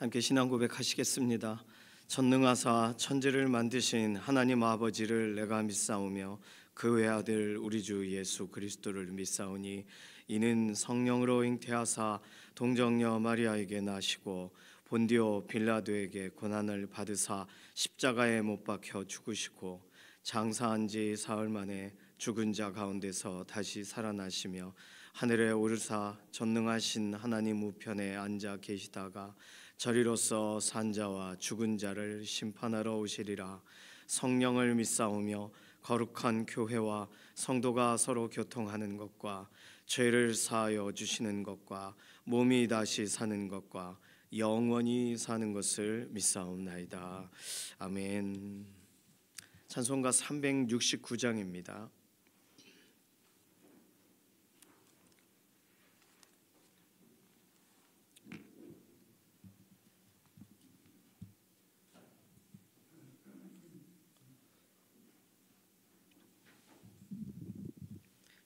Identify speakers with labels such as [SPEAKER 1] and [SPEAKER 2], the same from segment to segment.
[SPEAKER 1] 함께 신앙 고백하시겠습니다. 전능하사 천지를 만드신 하나님 아버지를 내가 믿사오며 그 외아들 우리 주 예수 그리스도를 믿사오니 이는 성령으로 잉태하사 동정녀 마리아에게 나시고 본디오 빌라도에게 고난을 받으사 십자가에 못 박혀 죽으시고 장사한 지 사흘 만에 죽은 자 가운데서 다시 살아나시며 하늘에 오르사 전능하신 하나님 우편에 앉아 계시다가 저리로서 산자와 죽은 자를 심판하러 오시리라. 성령을 믿사오며 거룩한 교회와 성도가 서로 교통하는 것과 죄를 사하여 주시는 것과 몸이 다시 사는 것과 영원히 사는 것을 믿사옵나이다. 아멘. 찬송가 369장입니다.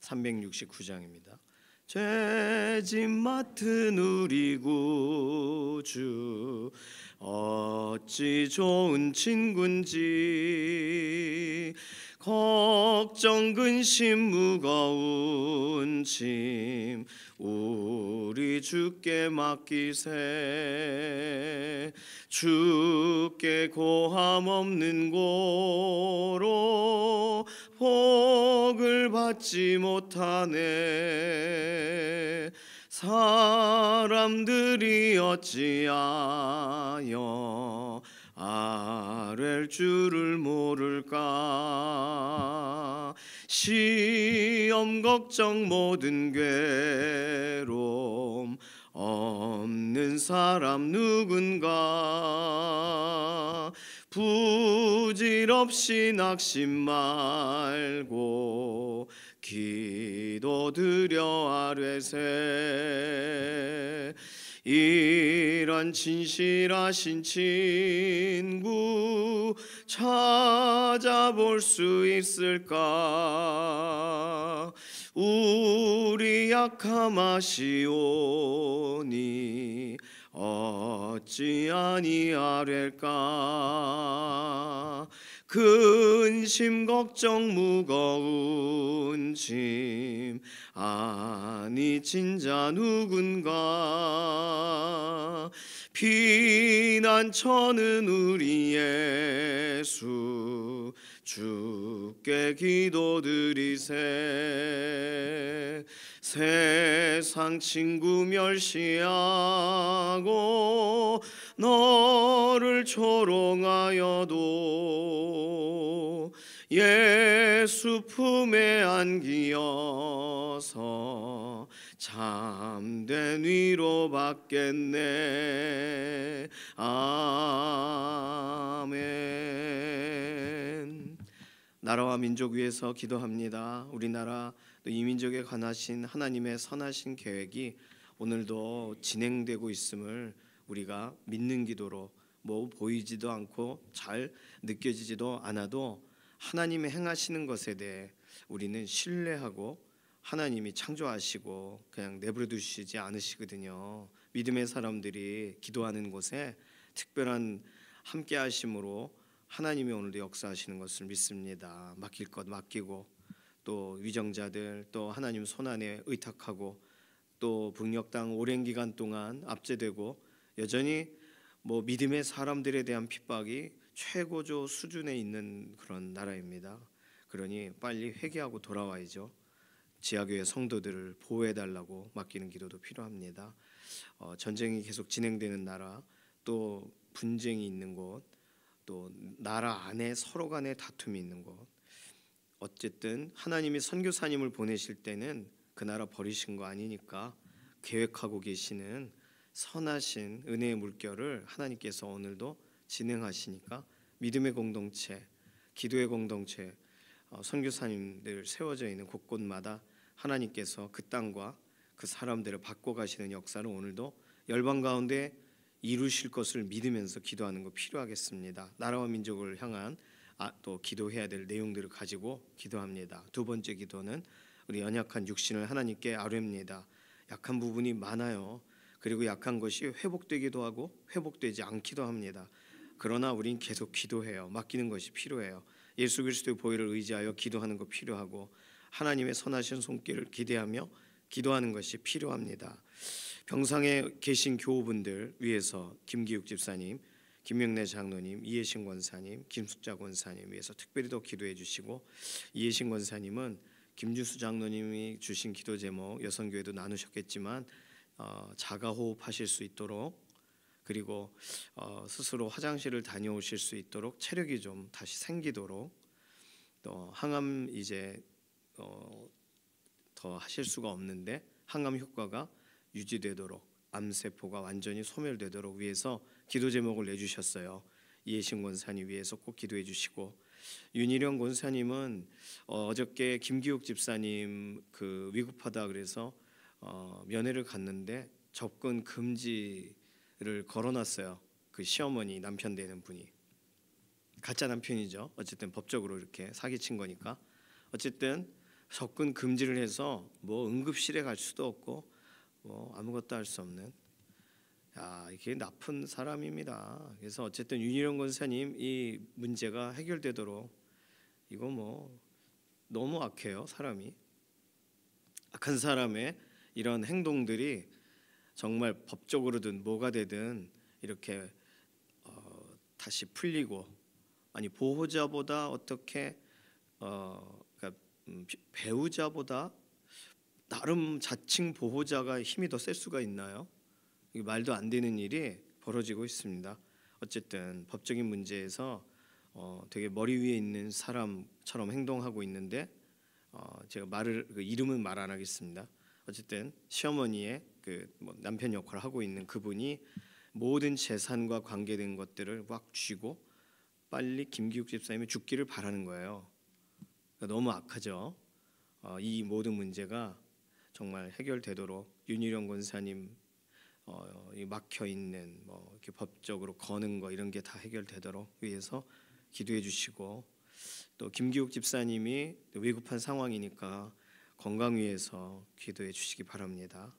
[SPEAKER 1] 369장입니다. 죄짐 맡은 우리 구주 어찌 좋은 친군지 걱정 근심 무거운 짐 우리 주께 맡기세. 주께 고함 없는 고로 복을 받지 못하네. 사람들이 어찌하여 아랠 줄을 모를까. 시험 걱정 모든 괴로움 없는 사람 누군가. 부질없이 낙심 말고 기도드려 아뢰세. 이런 진실하신 친구 찾아볼 수 있을까. 우리 약함 아시오니 어찌 아니하랴까. 근심 걱정 무거운 짐 아니 진자 누군가. 피난처는 우리 예수 주께 기도드리세. 세상 친구 멸시하고 너를 조롱하여도 예수 품에 안기어서 참된 위로 받겠네. 아멘. 나라와 민족 위해서 기도합니다. 우리나라 또 이 민족에 관하신 하나님의 선하신 계획이 오늘도 진행되고 있음을 우리가 믿는 기도로, 뭐 보이지도 않고 잘 느껴지지도 않아도 하나님이 행하시는 것에 대해 우리는 신뢰하고 하나님이 창조하시고 그냥 내버려 두시지 않으시거든요. 믿음의 사람들이 기도하는 곳에 특별한 함께 하심으로 하나님이 오늘도 역사하시는 것을 믿습니다. 맡길 것 맡기고, 또 위정자들 또 하나님 손안에 의탁하고, 또 북녘 땅 오랜 기간 동안 압제되고 여전히 뭐 믿음의 사람들에 대한 핍박이 최고조 수준에 있는 그런 나라입니다. 그러니 빨리 회개하고 돌아와야죠. 지하교회 성도들을 보호해달라고 맡기는 기도도 필요합니다. 전쟁이 계속 진행되는 나라, 또 분쟁이 있는 곳, 또 나라 안에 서로 간에 다툼이 있는 곳, 어쨌든 하나님이 선교사님을 보내실 때는 그 나라 버리신 거 아니니까 계획하고 계시는 선하신 은혜의 물결을 하나님께서 오늘도 진행하시니까 믿음의 공동체, 기도의 공동체, 선교사님들 세워져 있는 곳곳마다 하나님께서 그 땅과 그 사람들을 바꿔가시는 역사를 오늘도 열방 가운데 이루실 것을 믿으면서 기도하는 거 필요하겠습니다. 나라와 민족을 향한 또 기도해야 될 내용들을 가지고 기도합니다. 두 번째 기도는 우리 연약한 육신을 하나님께 아뢰입니다. 약한 부분이 많아요. 그리고 약한 것이 회복되기도 하고 회복되지 않기도 합니다. 그러나 우린 계속 기도해요. 맡기는 것이 필요해요. 예수 그리스도의 보혈을 의지하여 기도하는 것 필요하고 하나님의 선하신 손길을 기대하며 기도하는 것이 필요합니다. 병상에 계신 교우분들 위해서 김기욱 집사님, 김명래 장로님, 이해신 권사님, 김숙자 권사님 위해서 특별히 더 기도해 주시고, 이해신 권사님은 김준수 장로님이 주신 기도 제목 여성교회도 나누셨겠지만 자가호흡하실 수 있도록, 그리고 스스로 화장실을 다녀오실 수 있도록 체력이 좀 다시 생기도록, 또 항암 이제 더 하실 수가 없는데 항암 효과가 유지되도록, 암세포가 완전히 소멸되도록 위해서 기도 제목을 내주셨어요. 이해신 권사님 위해서 꼭 기도해 주시고, 윤희령 권사님은 어저께 김기욱 집사님 그 위급하다 그래서 면회를 갔는데 접근 금지를 걸어놨어요. 그 시어머니 남편 되는 분이 가짜 남편이죠. 어쨌든 법적으로 이렇게 사기친 거니까. 어쨌든 접근 금지를 해서 뭐 응급실에 갈 수도 없고 뭐 아무것도 할 수 없는, 이게 나쁜 사람입니다. 그래서 어쨌든 윤희령 권사님 이 문제가 해결되도록, 이거 뭐 너무 악해요. 사람이 악한 사람의 이런 행동들이 정말 법적으로든 뭐가 되든 이렇게 다시 풀리고, 아니 보호자보다 어떻게 그러니까 배우자보다 나름 자칭 보호자가 힘이 더 셀 수가 있나요? 이게 말도 안 되는 일이 벌어지고 있습니다. 어쨌든 법적인 문제에서 되게 머리 위에 있는 사람처럼 행동하고 있는데, 제가 그 이름은 말 안 하겠습니다. 어쨌든 시어머니의 뭐 남편 역할을 하고 있는 그분이 모든 재산과 관계된 것들을 막 쥐고 빨리 김기욱 집사님이 죽기를 바라는 거예요. 그러니까 너무 악하죠. 이 모든 문제가 정말 해결되도록 윤희령 권사님 막혀 있는 뭐 이렇게 법적으로 거는 거 이런 게 다 해결되도록 위해서 기도해 주시고, 또 김기욱 집사님이 위급한 상황이니까 건강 위해서 기도해 주시기 바랍니다.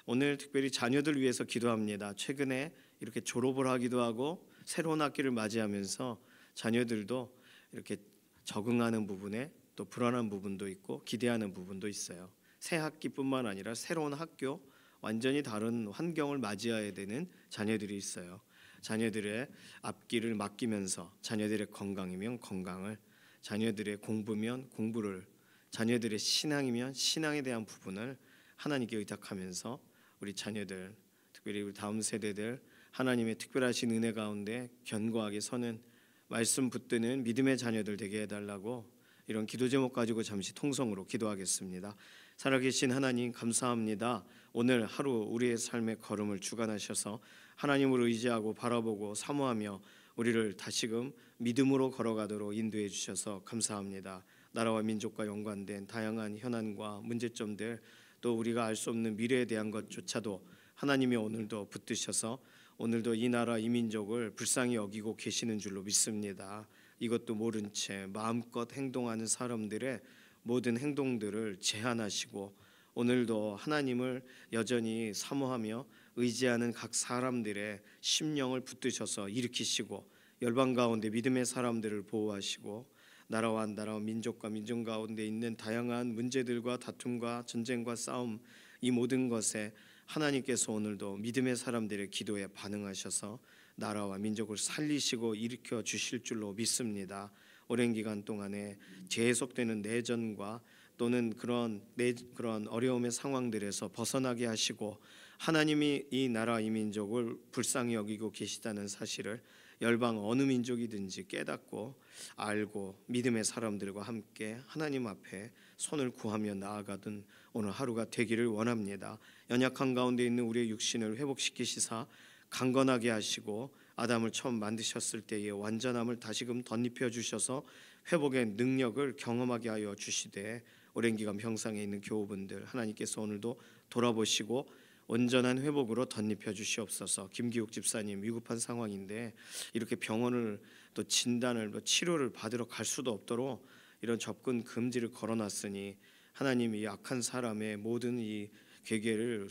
[SPEAKER 1] 오늘 특별히 자녀들 위해서 기도합니다. 최근에 이렇게 졸업을 하기도 하고 새로운 학기를 맞이하면서 자녀들도 이렇게 적응하는 부분에 또 불안한 부분도 있고 기대하는 부분도 있어요. 새 학기뿐만 아니라 새로운 학교, 완전히 다른 환경을 맞이해야 되는 자녀들이 있어요. 자녀들의 앞길을 맡기면서 자녀들의 건강이면 건강을, 자녀들의 공부면 공부를, 자녀들의 신앙이면 신앙에 대한 부분을 하나님께 의탁하면서 우리 자녀들, 특별히 우리 다음 세대들 하나님의 특별하신 은혜 가운데 견고하게 서는, 말씀 붙드는 믿음의 자녀들 되게 해달라고 이런 기도 제목 가지고 잠시 통성으로 기도하겠습니다. 살아계신 하나님 감사합니다. 오늘 하루 우리의 삶의 걸음을 주관하셔서 하나님을 의지하고 바라보고 사모하며 우리를 다시금 믿음으로 걸어가도록 인도해 주셔서 감사합니다. 나라와 민족과 연관된 다양한 현안과 문제점들, 또 우리가 알 수 없는 미래에 대한 것조차도 하나님이 오늘도 붙드셔서 오늘도 이 나라 이 민족을 불쌍히 여기고 계시는 줄로 믿습니다. 이것도 모른 채 마음껏 행동하는 사람들의 모든 행동들을 제한하시고 오늘도 하나님을 여전히 사모하며 의지하는 각 사람들의 심령을 붙드셔서 일으키시고 열방 가운데 믿음의 사람들을 보호하시고 나라와 민족과 민족 가운데 있는 다양한 문제들과 다툼과 전쟁과 싸움, 이 모든 것에 하나님께서 오늘도 믿음의 사람들의 기도에 반응하셔서 나라와 민족을 살리시고 일으켜 주실 줄로 믿습니다. 오랜 기간 동안에 계속되는 내전과 또는 그런 어려움의 상황들에서 벗어나게 하시고 하나님이 이 나라 이 민족을 불쌍히 여기고 계시다는 사실을 열방 어느 민족이든지 깨닫고 알고 믿음의 사람들과 함께 하나님 앞에 손을 구하며 나아가던 오늘 하루가 되기를 원합니다. 연약한 가운데 있는 우리의 육신을 회복시키시사 강건하게 하시고 아담을 처음 만드셨을 때의 완전함을 다시금 덧입혀 주셔서 회복의 능력을 경험하게 하여 주시되 오랜 기간 병상에 있는 교우분들 하나님께서 오늘도 돌아보시고 온전한 회복으로 덧입혀 주시옵소서. 김기욱 집사님 위급한 상황인데 이렇게 병원을 또 진단을 또 치료를 받으러 갈 수도 없도록 이런 접근 금지를 걸어놨으니 하나님이 약한 사람의 모든 이 괴계를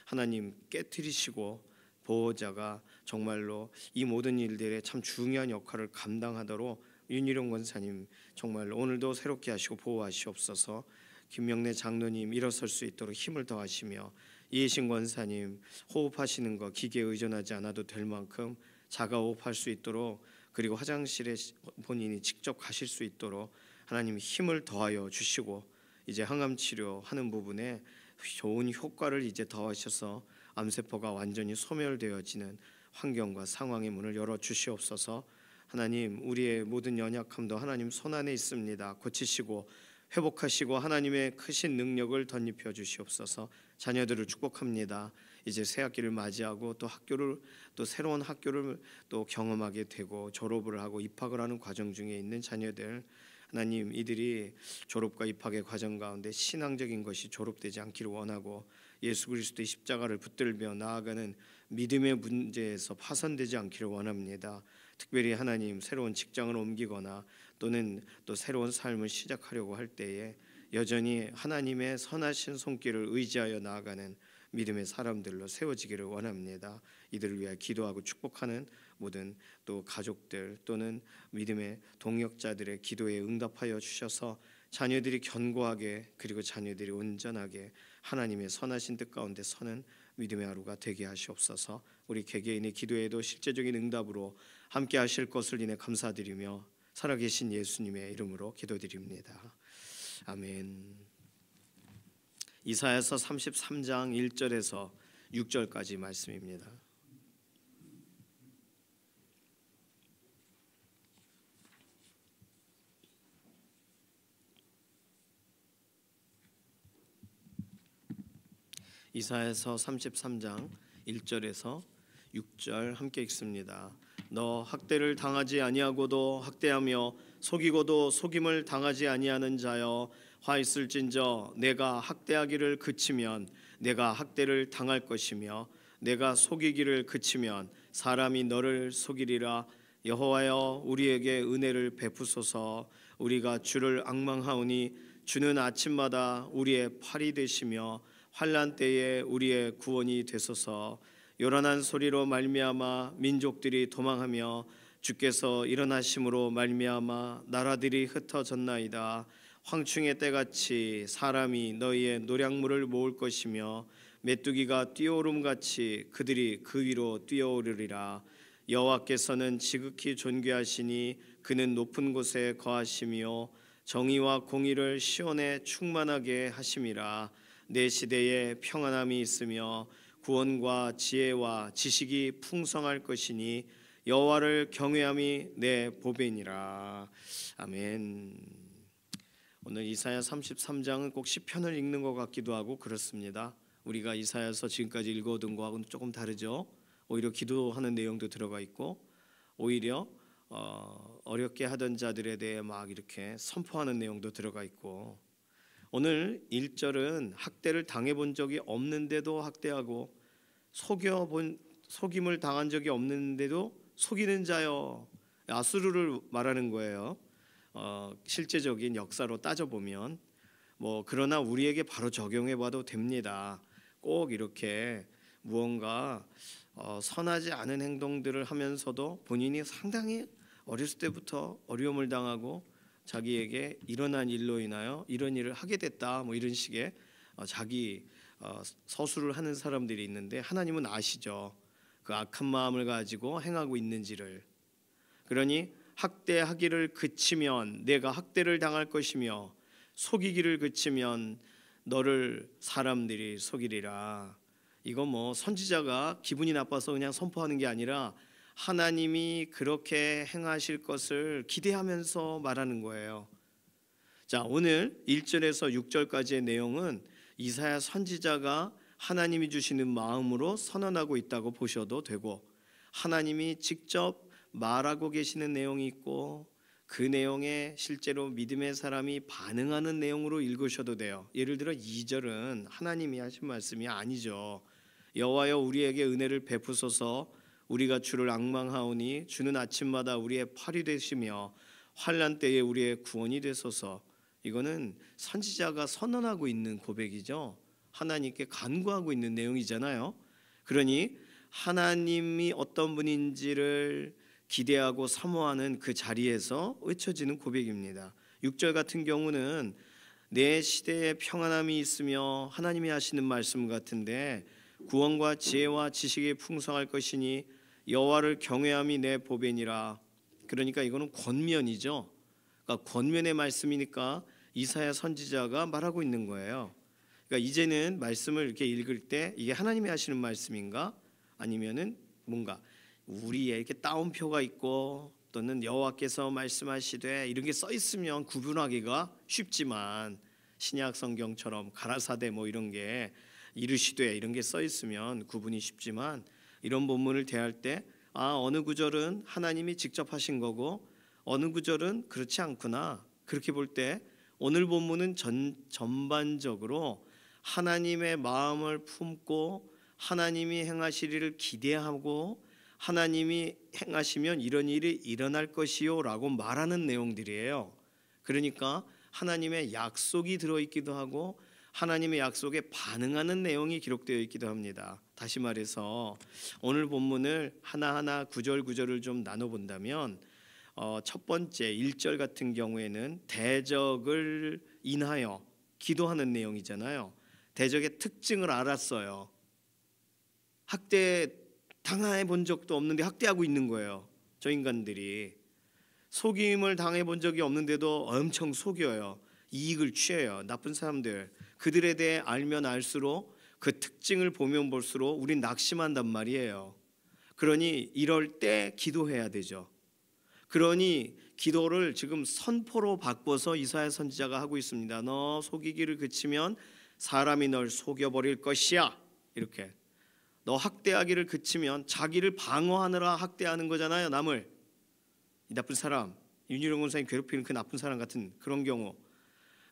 [SPEAKER 1] 하나님 깨뜨리시고 보호자가 정말로 이 모든 일들에 참 중요한 역할을 감당하도록 윤희룡 권사님 정말로 오늘도 새롭게 하시고 보호하시옵소서. 김명래 장로님 일어설 수 있도록 힘을 더하시며 이해신 권사님 호흡하시는 거 기계에 의존하지 않아도 될 만큼 자가 호흡할 수 있도록, 그리고 화장실에 본인이 직접 가실 수 있도록 하나님 힘을 더하여 주시고, 이제 항암 치료하는 부분에 좋은 효과를 이제 더하셔서 암세포가 완전히 소멸되어지는 환경과 상황의 문을 열어 주시옵소서. 하나님, 우리의 모든 연약함도 하나님 손안에 있습니다. 고치시고 회복하시고 하나님의 크신 능력을 덧입혀 주시옵소서. 자녀들을 축복합니다. 이제 새 학기를 맞이하고 또 새로운 학교를 또 경험하게 되고 졸업을 하고 입학을 하는 과정 중에 있는 자녀들, 하나님 이들이 졸업과 입학의 과정 가운데 신앙적인 것이 졸업되지 않기를 원하고 예수 그리스도의 십자가를 붙들며 나아가는 믿음의 문제에서 파손되지 않기를 원합니다. 특별히 하나님 새로운 직장을 옮기거나 또는 또 새로운 삶을 시작하려고 할 때에 여전히 하나님의 선하신 손길을 의지하여 나아가는 믿음의 사람들로 세워지기를 원합니다. 이들을 위하여 기도하고 축복하는 모든 또 가족들 또는 믿음의 동역자들의 기도에 응답하여 주셔서 자녀들이 견고하게 그리고 자녀들이 온전하게 하나님의 선하신 뜻 가운데 서는 믿음의 하루가 되게 하시옵소서. 우리 개개인의 기도에도 실제적인 응답으로 함께 하실 것을 인해 감사드리며 살아계신 예수님의 이름으로 기도드립니다. 아멘. 이사야서 33장 1절에서 6절까지 말씀입니다. 이사야서 33장 1절에서 6절 함께 읽습니다. 너 학대를 당하지 아니하고도 학대하며 속이고도 속임을 당하지 아니하는 자여, 화 있을진저 내가 학대하기를 그치면 내가 학대를 당할 것이며 내가 속이기를 그치면 사람이 너를 속이리라. 여호와여 우리에게 은혜를 베푸소서. 우리가 주를 앙망하오니 주는 아침마다 우리의 팔이 되시며 환난 때에 우리의 구원이 되소서. 요란한 소리로 말미암아 민족들이 도망하며 주께서 일어나심으로 말미암아 나라들이 흩어졌나이다. 황충의 때같이 사람이 너희의 노량물을 모을 것이며 메뚜기가 뛰어오름같이 그들이 그 위로 뛰어오르리라. 여호와께서는 지극히 존귀하시니 그는 높은 곳에 거하시며 정의와 공의를 시온에 충만하게 하심이라. 내 시대에 평안함이 있으며 구원과 지혜와 지식이 풍성할 것이니 여호와를 경외함이 내 보배니라. 아멘. 오늘 이사야 33장은 꼭 시편을 읽는 것 같기도 하고 그렇습니다. 우리가 이사야서 지금까지 읽어둔 거하고는 조금 다르죠. 오히려 기도하는 내용도 들어가 있고 오히려 어렵게 하던 자들에 대해 막 이렇게 선포하는 내용도 들어가 있고, 오늘 1절은 학대를 당해본 적이 없는데도 학대하고 속임을 당한 적이 없는데도 속이는 자여, 아수르를 말하는 거예요. 실제적인 역사로 따져보면 그러나 우리에게 바로 적용해봐도 됩니다. 꼭 이렇게 무언가 선하지 않은 행동들을 하면서도 본인이 상당히 어렸을 때부터 어려움을 당하고 자기에게 일어난 일로 인하여 이런 일을 하게 됐다 이런 식의 자기 서술을 하는 사람들이 있는데, 하나님은 아시죠. 그 악한 마음을 가지고 행하고 있는지를. 그러니 학대하기를 그치면 내가 학대를 당할 것이며 속이기를 그치면 너를 사람들이 속이리라. 이거 선지자가 기분이 나빠서 그냥 선포하는 게 아니라 하나님이 그렇게 행하실 것을 기대하면서 말하는 거예요. 자, 오늘 1절에서 6절까지의 내용은 이사야 선지자가 하나님이 주시는 마음으로 선언하고 있다고 보셔도 되고, 하나님이 직접 말하고 계시는 내용이 있고 그 내용에 실제로 믿음의 사람이 반응하는 내용으로 읽으셔도 돼요. 예를 들어 2절은 하나님이 하신 말씀이 아니죠. 여호와여 우리에게 은혜를 베푸소서. 우리가 주를 앙망하오니 주는 아침마다 우리의 팔이 되시며 환난 때에 우리의 구원이 되소서. 이거는 선지자가 선언하고 있는 고백이죠. 하나님께 간구하고 있는 내용이잖아요. 그러니 하나님이 어떤 분인지를 기대하고 사모하는 그 자리에서 외쳐지는 고백입니다. 6절 같은 경우는 내 시대에 평안함이 있으며 하나님이 하시는 말씀 같은데 구원과 지혜와 지식이 풍성할 것이니 여호와를 경외함이 내 보배니라. 그러니까 이거는 권면이죠. 그러니까 권면의 말씀이니까 이사야 선지자가 말하고 있는 거예요. 그러니까 이제는 말씀을 이렇게 읽을 때 이게 하나님이 하시는 말씀인가 아니면은 뭔가 우리의 이렇게 따옴표가 있고 또는 여호와께서 말씀하시되 이런 게 써 있으면 구분하기가 쉽지만 신약 성경처럼 가라사대 뭐 이런 게 이르시되 이런 게 써 있으면 구분이 쉽지만 이런 본문을 대할 때 어느 구절은 하나님이 직접 하신 거고 어느 구절은 그렇지 않구나. 그렇게 볼 때 오늘 본문은 전반적으로 하나님의 마음을 품고 하나님이 행하실 일을 기대하고 하나님이 행하시면 이런 일이 일어날 것이요 라고 말하는 내용들이에요. 그러니까 하나님의 약속이 들어있기도 하고 하나님의 약속에 반응하는 내용이 기록되어 있기도 합니다. 다시 말해서 오늘 본문을 하나하나 구절 구절을 좀 나눠본다면 첫 번째 1절 같은 경우에는 대적을 인하여 기도하는 내용이잖아요. 대적의 특징을 알았어요. 학대 당해 본 적도 없는데 학대하고 있는 거예요. 저 인간들이 속임을 당해 본 적이 없는데도 엄청 속여요. 이익을 취해요. 나쁜 사람들. 그들에 대해 알면 알수록 그 특징을 보면 볼수록 우린 낙심한단 말이에요. 그러니 이럴 때 기도해야 되죠. 그러니 기도를 지금 선포로 바꿔서 이사야 선지자가 하고 있습니다. 너 속이기를 그치면 사람이 널 속여버릴 것이야. 이렇게. 너 학대하기를 그치면 자기를 방어하느라 학대하는 거잖아요. 남을. 이 나쁜 사람, 윤희룡 권사님 괴롭히는 그 나쁜 사람 같은 그런 경우.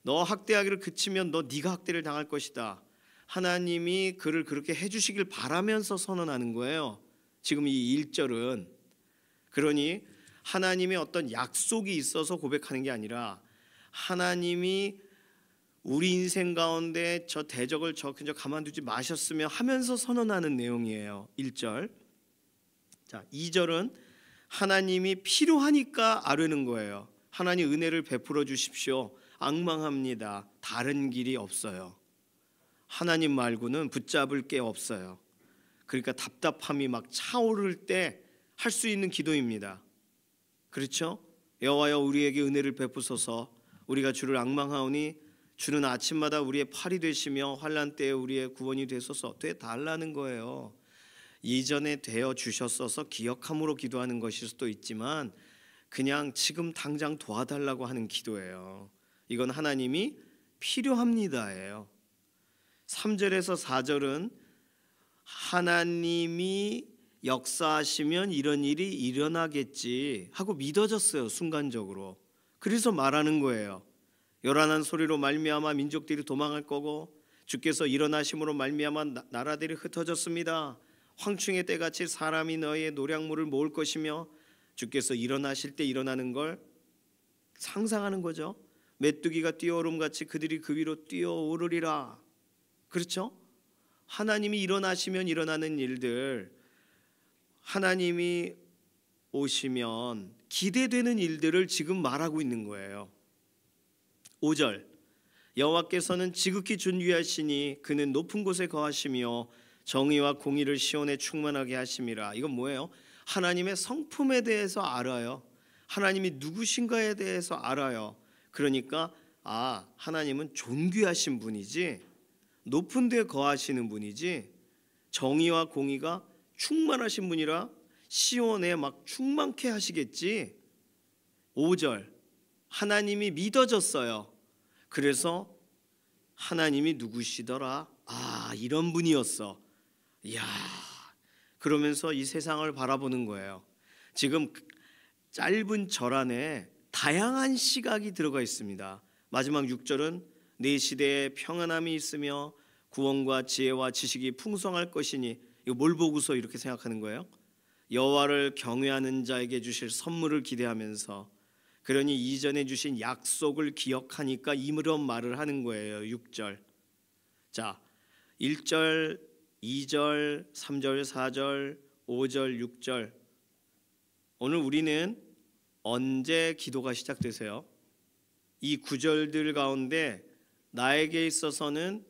[SPEAKER 1] 너 학대하기를 그치면 너 네가 학대를 당할 것이다. 하나님이 그를 그렇게 해주시길 바라면서 선언하는 거예요. 지금 이 1절은. 그러니 하나님의 어떤 약속이 있어서 고백하는 게 아니라 하나님이 우리 인생 가운데 저 대적을 저 그저 가만두지 마셨으면 하면서 선언하는 내용이에요. 1절. 자, 2절은 하나님이 필요하니까 아뢰는 거예요. 하나님 은혜를 베풀어 주십시오. 앙망합니다. 다른 길이 없어요. 하나님 말고는 붙잡을 게 없어요. 그러니까 답답함이 막 차오를 때 할 수 있는 기도입니다. 그렇죠? 여호와여 우리에게 은혜를 베푸소서. 우리가 주를 앙망하오니 주는 아침마다 우리의 팔이 되시며 환난 때에 우리의 구원이 되소서. 되달라는 거예요. 이전에 되어 주셨어서 기억함으로 기도하는 것일 수도 있지만 그냥 지금 당장 도와달라고 하는 기도예요. 이건 하나님이 필요합니다예요. 3절에서 4절은 하나님이 역사하시면 이런 일이 일어나겠지 하고 믿어졌어요. 순간적으로. 그래서 말하는 거예요. 요란한 소리로 말미암아 민족들이 도망할 거고 주께서 일어나심으로 말미암아 나라들이 흩어졌습니다. 황충의 때같이 사람이 너희의 노량물을 모을 것이며 주께서 일어나실 때 일어나는 걸 상상하는 거죠. 메뚜기가 뛰어오름같이 그들이 그 위로 뛰어오르리라. 그렇죠? 하나님이 일어나시면 일어나는 일들, 하나님이 오시면 기대되는 일들을 지금 말하고 있는 거예요. 5절 여호와께서는 지극히 존귀하시니 그는 높은 곳에 거하시며 정의와 공의를 시온에 충만하게 하심이라. 이건 뭐예요? 하나님의 성품에 대해서 알아요. 하나님이 누구신가에 대해서 알아요. 그러니까 하나님은 존귀하신 분이지 높은 데 거하시는 분이지 정의와 공의가 충만하신 분이라 시온에 막 충만케 하시겠지. 5절 하나님이 믿어졌어요. 그래서 하나님이 누구시더라? 이런 분이었어. 이야, 그러면서 이 세상을 바라보는 거예요. 지금 짧은 절 안에 다양한 시각이 들어가 있습니다. 마지막 6절은 내 시대에 평안함이 있으며 구원과 지혜와 지식이 풍성할 것이니, 이거 뭘 보고서 이렇게 생각하는 거예요? 여호와를 경외하는 자에게 주실 선물을 기대하면서, 그러니 이전에 주신 약속을 기억하니까 이런 말을 하는 거예요. 6절. 자, 1절, 2절, 3절, 4절, 5절, 6절. 오늘 우리는 언제 기도가 시작되세요? 이 구절들 가운데 나에게 있어서는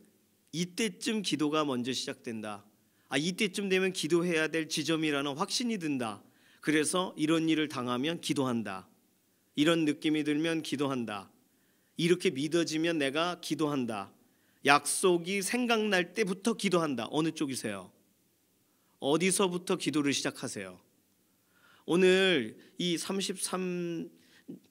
[SPEAKER 1] 이때쯤 기도가 먼저 시작된다. 이때쯤 되면 기도해야 될 지점이라는 확신이 든다. 그래서 이런 일을 당하면 기도한다. 이런 느낌이 들면 기도한다. 이렇게 믿어지면 내가 기도한다. 약속이 생각날 때부터 기도한다. 어느 쪽이세요? 어디서부터 기도를 시작하세요? 오늘 이 33장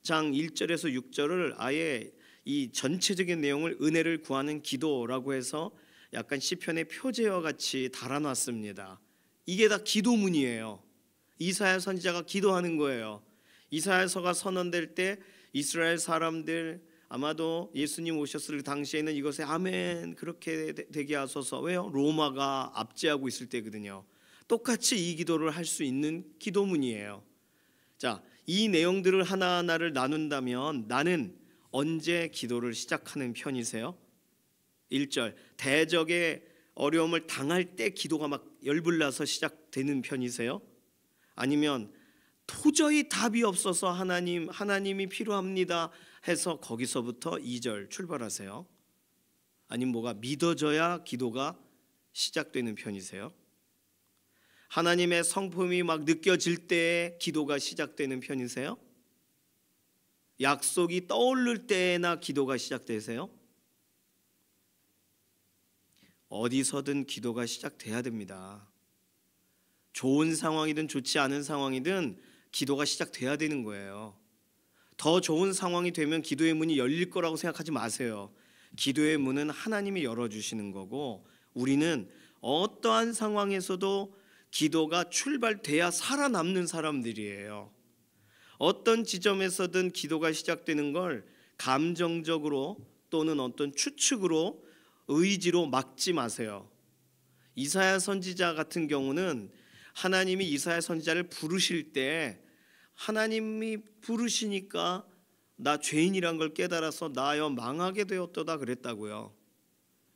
[SPEAKER 1] 1절에서 6절을 아예 이 전체적인 내용을 은혜를 구하는 기도라고 해서 약간 시편의 표제와 같이 달아놨습니다. 이게 다 기도문이에요. 이사야 선지자가 기도하는 거예요. 이사야서가 선언될 때 이스라엘 사람들, 아마도 예수님 오셨을 당시에는 이것에 아멘 그렇게 되게 하소서. 왜요? 로마가 압제하고 있을 때거든요. 똑같이 이 기도를 할 수 있는 기도문이에요. 자, 이 내용들을 하나하나를 나눈다면 나는 언제 기도를 시작하는 편이세요? 1절, 대적의 어려움을 당할 때 기도가 막 열불나서 시작되는 편이세요? 아니면 도저히 답이 없어서 하나님이 필요합니다 해서 거기서부터 2절 출발하세요? 아니면 뭐가 믿어져야 기도가 시작되는 편이세요? 하나님의 성품이 막 느껴질 때에 기도가 시작되는 편이세요? 약속이 떠오를 때나 기도가 시작되세요? 어디서든 기도가 시작돼야 됩니다. 좋은 상황이든 좋지 않은 상황이든 기도가 시작돼야 되는 거예요. 더 좋은 상황이 되면 기도의 문이 열릴 거라고 생각하지 마세요. 기도의 문은 하나님이 열어주시는 거고, 우리는 어떠한 상황에서도 기도가 출발돼야 살아남는 사람들이에요. 어떤 지점에서든 기도가 시작되는 걸 감정적으로 또는 어떤 추측으로, 의지로 막지 마세요. 이사야 선지자 같은 경우는 하나님이 이사야 선지자를 부르실 때 하나님이 부르시니까 나 죄인이란 걸 깨달아서 나여 망하게 되었도다 그랬다고요.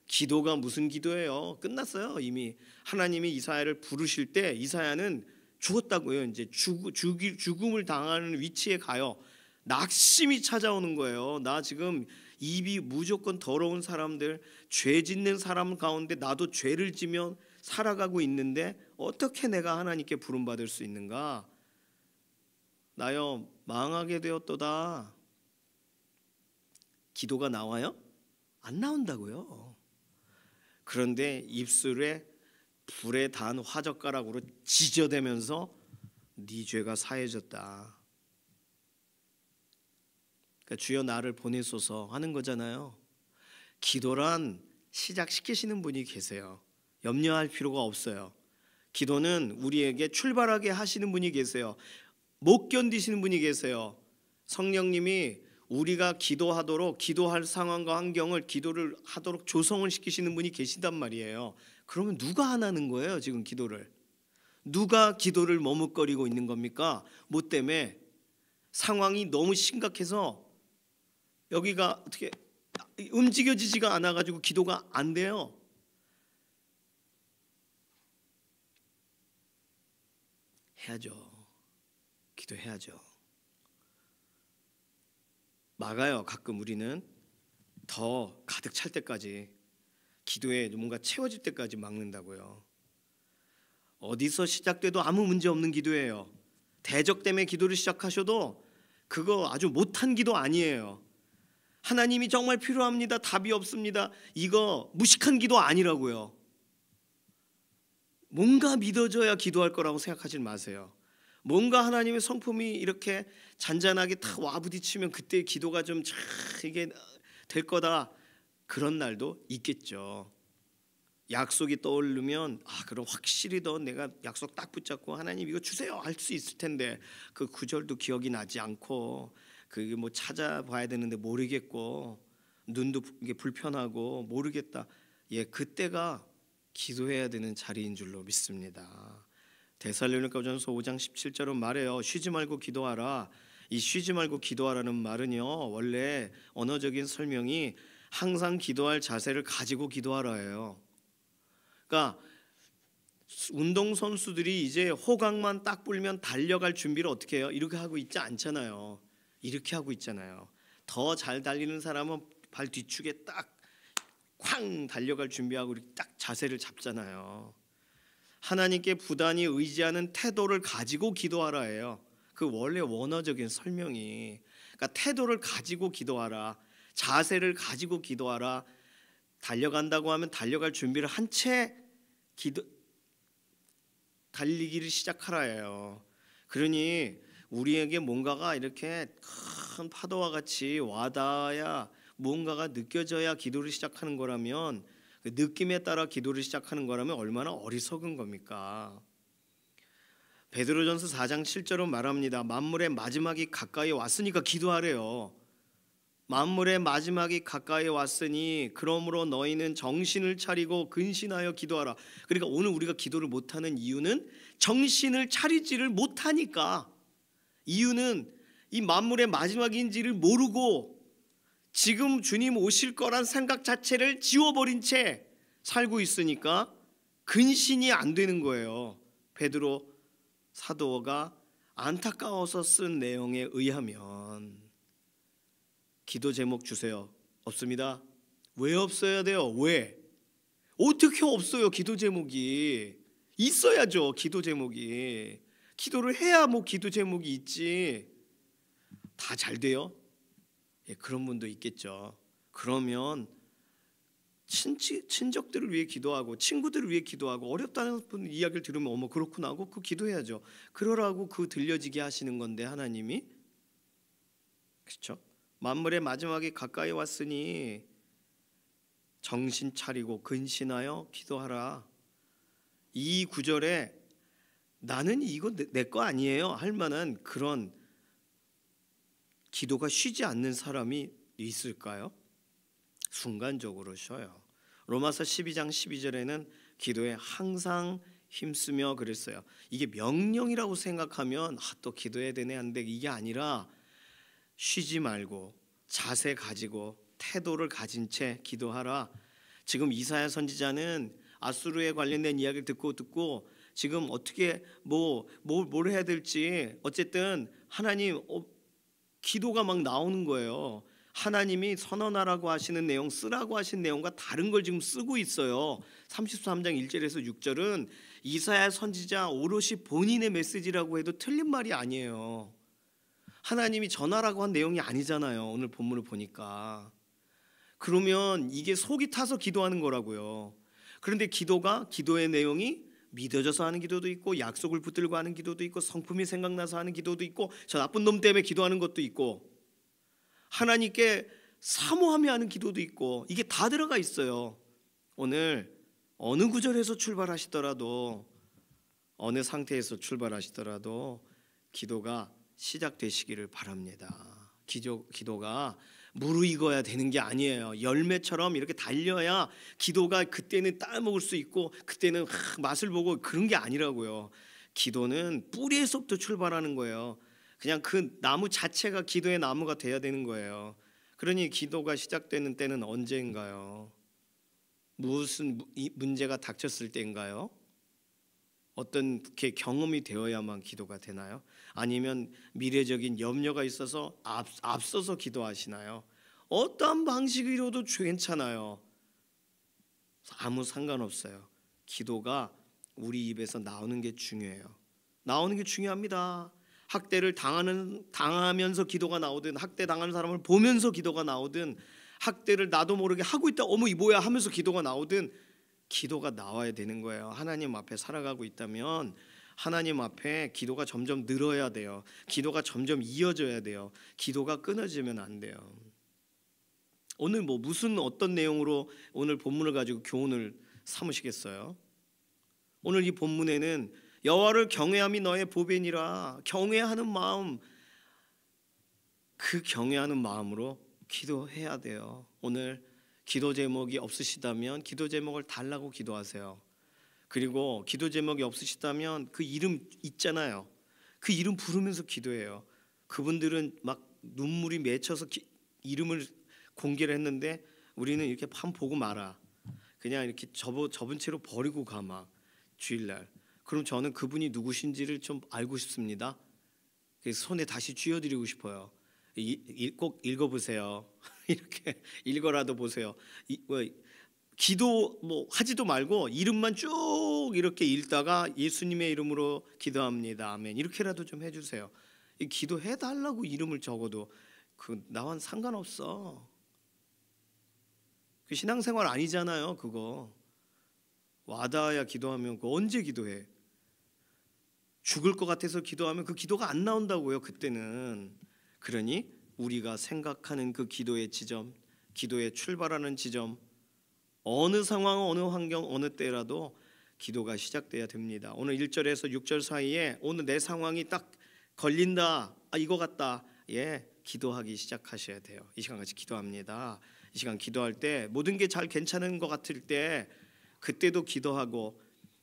[SPEAKER 1] 기도가 무슨 기도예요? 끝났어요. 이미 하나님이 이사야를 부르실 때 이사야는 죽었다고요. 이제 죽음을 당하는 위치에 가요. 낙심이 찾아오는 거예요. 나 지금 입이 무조건 더러운 사람들, 죄 짓는 사람 가운데 나도 죄를 지며 살아가고 있는데 어떻게 내가 하나님께 부름받을 수 있는가? 나여 망하게 되었도다. 기도가 나와요? 안 나온다고요. 그런데 입술에 불에 단 화젓가락으로 지저대면서 네 죄가 사해졌다. 그러니까 주여 나를 보내소서 하는 거잖아요. 기도란 시작시키시는 분이 계세요. 염려할 필요가 없어요. 기도는 우리에게 출발하게 하시는 분이 계세요. 못 견디시는 분이 계세요. 성령님이 우리가 기도할 상황과 환경을 기도를 하도록 조성을 시키시는 분이 계신단 말이에요. 그러면 누가 안 하는 거예요? 지금 기도를. 누가 기도를 머뭇거리고 있는 겁니까? 뭐 때문에? 상황이 너무 심각해서 여기가 어떻게 움직여지지가 않아가지고 기도가 안 돼요. 해야죠. 기도해야죠. 막아요. 가끔 우리는 더 가득 찰 때까지, 기도에 뭔가 채워질 때까지 막는다고요. 어디서 시작돼도 아무 문제 없는 기도예요. 대적 때문에 기도를 시작하셔도 그거 아주 못한 기도 아니에요. 하나님이 정말 필요합니다. 답이 없습니다. 이거 무식한 기도 아니라고요. 뭔가 믿어져야 기도할 거라고 생각하지 마세요. 뭔가 하나님의 성품이 이렇게 잔잔하게 탁 와부딪히면 그때 기도가 좀 이게 될 거다. 그런 날도 있겠죠. 약속이 떠오르면 그럼 확실히 더 내가 약속 딱 붙잡고 하나님 이거 주세요 할 수 있을 텐데 그 구절도 기억이 나지 않고 그게 뭐 찾아봐야 되는데 모르겠고 눈도 이게 불편하고 모르겠다. 그때가 기도해야 되는 자리인 줄로 믿습니다. 데살로니가전서 5장 17절은 말해요. 쉬지 말고 기도하라. 이 쉬지 말고 기도하라는 말은요, 원래 언어적인 설명이 항상 기도할 자세를 가지고 기도하라예요. 그러니까 운동 선수들이 이제 호각만 딱 불면 달려갈 준비를 어떻게 해요? 이렇게 하고 있지 않잖아요. 이렇게 하고 있잖아요. 더 잘 달리는 사람은 발 뒤축에 딱 쾅 달려갈 준비하고 이렇게 딱 자세를 잡잖아요. 하나님께 부단히 의지하는 태도를 가지고 기도하라 해요. 그 원래 원어적인 설명이, 그러니까 태도를 가지고 기도하라, 자세를 가지고 기도하라. 달려간다고 하면 달려갈 준비를 한 채 달리기를 시작하라예요. 그러니 우리에게 뭔가가 이렇게 큰 파도와 같이 와닿아야, 무언가가 느껴져야 기도를 시작하는 거라면, 그 느낌에 따라 기도를 시작하는 거라면 얼마나 어리석은 겁니까? 베드로전서 4장 7절은 말합니다. 만물의 마지막이 가까이 왔으니까 기도하래요. 만물의 마지막이 가까이 왔으니 그러므로 너희는 정신을 차리고 근신하여 기도하라. 그러니까 오늘 우리가 기도를 못하는 이유는 정신을 차리지를 못하니까, 이유는 이 만물의 마지막인지를 모르고 지금 주님 오실 거란 생각 자체를 지워버린 채 살고 있으니까 근신이 안 되는 거예요. 베드로 사도가 안타까워서 쓴 내용에 의하면. 기도 제목 주세요. 없습니다. 왜 없어야 돼요? 왜? 어떻게 없어요? 기도 제목이 있어야죠. 기도 제목이, 기도를 해야 뭐 기도 제목이 있지. 다 잘 돼요? 예, 그런 분도 있겠죠. 그러면 친족들을 위해 기도하고 친구들을 위해 기도하고, 어렵다는 분 이야기를 들으면 어머 그렇구나 하고 그 기도해야죠. 그러라고 그 들려지게 하시는 건데 하나님이, 그렇죠? 만물의 마지막이 가까이 왔으니 정신 차리고 근신하여 기도하라. 이 구절에 나는 이거 내 거 아니에요 할 만한 그런 기도가 쉬지 않는 사람이 있을까요? 순간적으로 쉬어요. 로마서 12장 12절에는 기도에 항상 힘쓰며 그랬어요. 이게 명령이라고 생각하면 또 기도해야 되네 하는데, 이게 아니라 쉬지 말고 자세 가지고 태도를 가진 채 기도하라. 지금 이사야 선지자는 아수르에 관련된 이야기를 듣고 지금 어떻게 뭘 해야 될지, 어쨌든 하나님 기도가 막 나오는 거예요. 하나님이 선언하라고 하시는 내용, 쓰라고 하신 내용과 다른 걸 지금 쓰고 있어요. 33장 1절에서 6절은 이사야 선지자 오롯이 본인의 메시지라고 해도 틀린 말이 아니에요. 하나님이 전하라고 한 내용이 아니잖아요. 오늘 본문을 보니까. 그러면 이게 속이 타서 기도하는 거라고요. 그런데 기도의 내용이 믿어져서 하는 기도도 있고, 약속을 붙들고 하는 기도도 있고, 성품이 생각나서 하는 기도도 있고, 저 나쁜 놈 때문에 기도하는 것도 있고, 하나님께 사모하며 하는 기도도 있고, 이게 다 들어가 있어요. 오늘 어느 구절에서 출발하시더라도, 어느 상태에서 출발하시더라도 기도가 시작되시기를 바랍니다. 기도가 무르익어야 되는 게 아니에요. 열매처럼 이렇게 달려야 기도가 그때는 따먹을 수 있고 그때는 맛을 보고 그런 게 아니라고요. 기도는 뿌리에서부터 출발하는 거예요. 그냥 그 나무 자체가 기도의 나무가 돼야 되는 거예요. 그러니 기도가 시작되는 때는 언제인가요? 무슨 문제가 닥쳤을 때인가요? 어떤 경험이 되어야만 기도가 되나요? 아니면 미래적인 염려가 있어서 앞서서 기도하시나요? 어떠한 방식으로도 괜찮아요. 아무 상관없어요. 기도가 우리 입에서 나오는 게 중요해요. 나오는 게 중요합니다. 학대를 당하면서 기도가 나오든, 학대 당하는 사람을 보면서 기도가 나오든, 학대를 나도 모르게 하고 있다 어머 이 뭐야 하면서 기도가 나오든, 기도가 나와야 되는 거예요. 하나님 앞에 살아가고 있다면 하나님 앞에 기도가 점점 늘어야 돼요. 기도가 점점 이어져야 돼요. 기도가 끊어지면 안 돼요. 오늘 무슨 어떤 내용으로 오늘 본문을 가지고 교훈을 삼으시겠어요? 오늘 이 본문에는 여호와를 경외함이 너의 보배니라, 경외하는 마음, 그 경외하는 마음으로 기도해야 돼요. 오늘 기도 제목이 없으시다면 기도 제목을 달라고 기도하세요. 그리고 기도 제목이 없으시다면 그 이름 있잖아요. 그 이름 부르면서 기도해요. 그분들은 막 눈물이 맺혀서 이름을 공개를 했는데 우리는 이렇게 판 보고 말아. 그냥 이렇게 접은 채로 버리고 가 막 주일날. 그럼 저는 그분이 누구신지를 좀 알고 싶습니다. 그래서 손에 다시 쥐어드리고 싶어요. 꼭 읽어보세요. 이렇게 읽어라도 보세요. 기도 뭐 하지도 말고 이름만 쭉 이렇게 읽다가 예수님의 이름으로 기도합니다. 아멘. 이렇게라도 좀 해주세요. 기도해달라고 이름을 적어도 나와는 상관없어. 그 신앙생활 아니잖아요. 그거 와닿아야 기도하면 언제 기도해? 죽을 것 같아서 기도하면 그 기도가 안 나온다고요. 그때는. 그러니 우리가 생각하는 그 기도의 지점, 기도의 출발하는 지점, 어느 상황, 어느 환경, 어느 때라도 기도가 시작돼야 됩니다. 오늘 1절에서 6절 사이에 오늘 내 상황이 딱 걸린다, 이거 같다, 기도하기 시작하셔야 돼요. 이 시간 같이 기도합니다. 이 시간 기도할 때 모든 게 잘 괜찮은 것 같을 때 그때도 기도하고,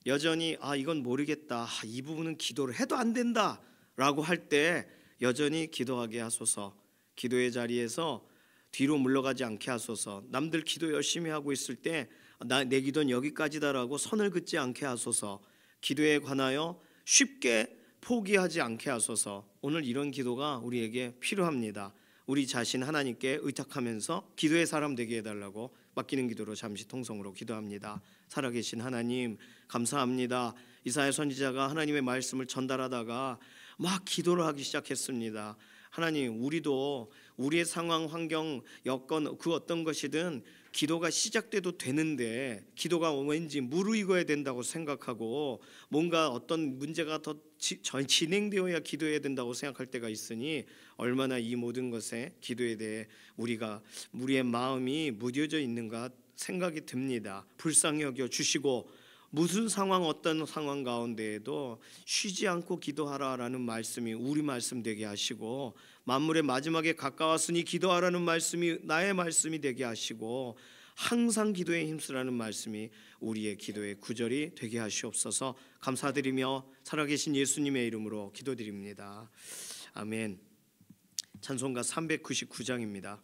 [SPEAKER 1] 여전히 이건 모르겠다, 이 부분은 기도를 해도 안 된다 라고 할 때 여전히 기도하게 하소서. 기도의 자리에서 뒤로 물러가지 않게 하소서. 남들 기도 열심히 하고 있을 때 내 기도는 여기까지다라고 선을 긋지 않게 하소서. 기도에 관하여 쉽게 포기하지 않게 하소서. 오늘 이런 기도가 우리에게 필요합니다. 우리 자신 하나님께 의탁하면서 기도의 사람 되게 해달라고 맡기는 기도로 잠시 통성으로 기도합니다. 살아계신 하나님 감사합니다. 이사야 선지자가 하나님의 말씀을 전달하다가 막 기도를 하기 시작했습니다. 하나님, 우리도 우리의 상황, 환경, 여건 그 어떤 것이든 기도가 시작돼도 되는데 기도가 왠지 무르익어야 된다고 생각하고 뭔가 어떤 문제가 더 진행되어야 기도해야 된다고 생각할 때가 있으니 얼마나 이 모든 것에 기도에 대해 우리의 마음이 무뎌져 있는가 생각이 듭니다. 불쌍히 여겨 주시고 무슨 상황, 어떤 상황 가운데에도 쉬지 않고 기도하라라는 말씀이 우리 말씀 되게 하시고, 만물의 마지막에 가까웠으니 기도하라는 말씀이 나의 말씀이 되게 하시고, 항상 기도에 힘쓰라는 말씀이 우리의 기도의 구절이 되게 하시옵소서. 감사드리며 살아계신 예수님의 이름으로 기도드립니다. 아멘. 찬송가 399장입니다.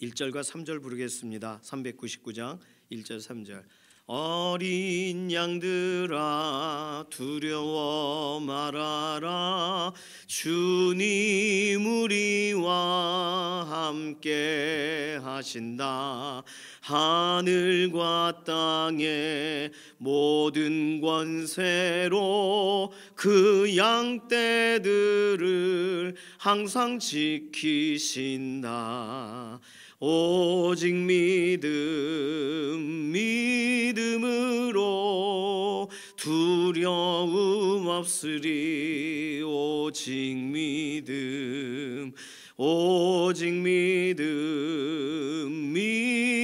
[SPEAKER 1] 1절과 3절 부르겠습니다. 399장 1절 3절. 어린 양들아 두려워 말아라. 주님 우리와 함께 하신다. 하늘과 땅의 모든 권세로 그 양떼들을 항상 지키신다. 오직 믿음으로 두려움 없으리. 오직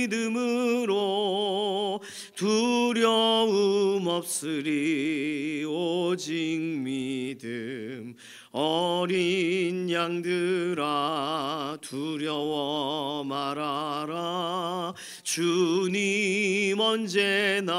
[SPEAKER 1] 믿음으로 두려움 없으리. 오직 믿음. 어린 양들아 두려워 말아라. 주님 언제나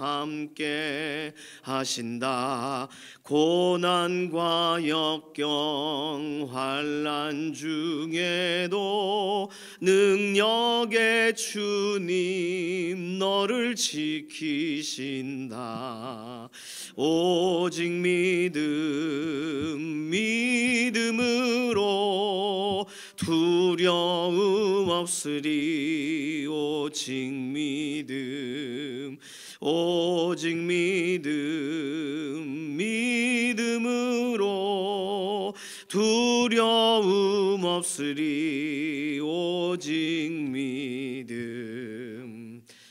[SPEAKER 1] 함께 하신다. 고난과 역경 환난 중에도 능력의 주님 너를 지키신다. 오직 믿음으로 두려움 없으리. 오직 믿음으로 두려움 없으리. 오직 믿음.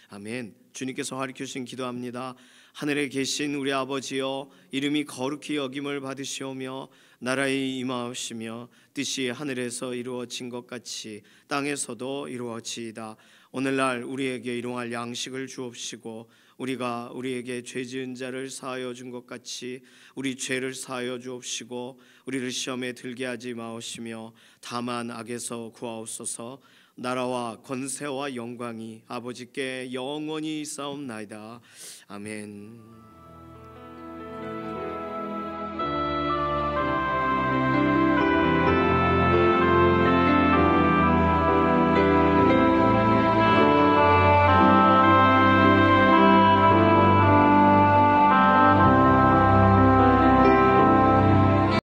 [SPEAKER 1] 아멘. 주님께서 가르치신 기도합니다. 하늘에 계신 우리 아버지여, 이름이 거룩히 여김을 받으시오며 나라의 임하옵시며 뜻이 하늘에서 이루어진 것 같이 땅에서도 이루어지이다. 오늘날 우리에게 일용할 양식을 주옵시고 우리가 우리에게 죄 지은 자를 사하여 준 것 같이 우리 죄를 사하여 주옵시고 우리를 시험에 들게 하지 마옵시며 다만 악에서 구하옵소서. 나라와 권세와 영광이 아버지께 영원히 있사옵나이다. 아멘.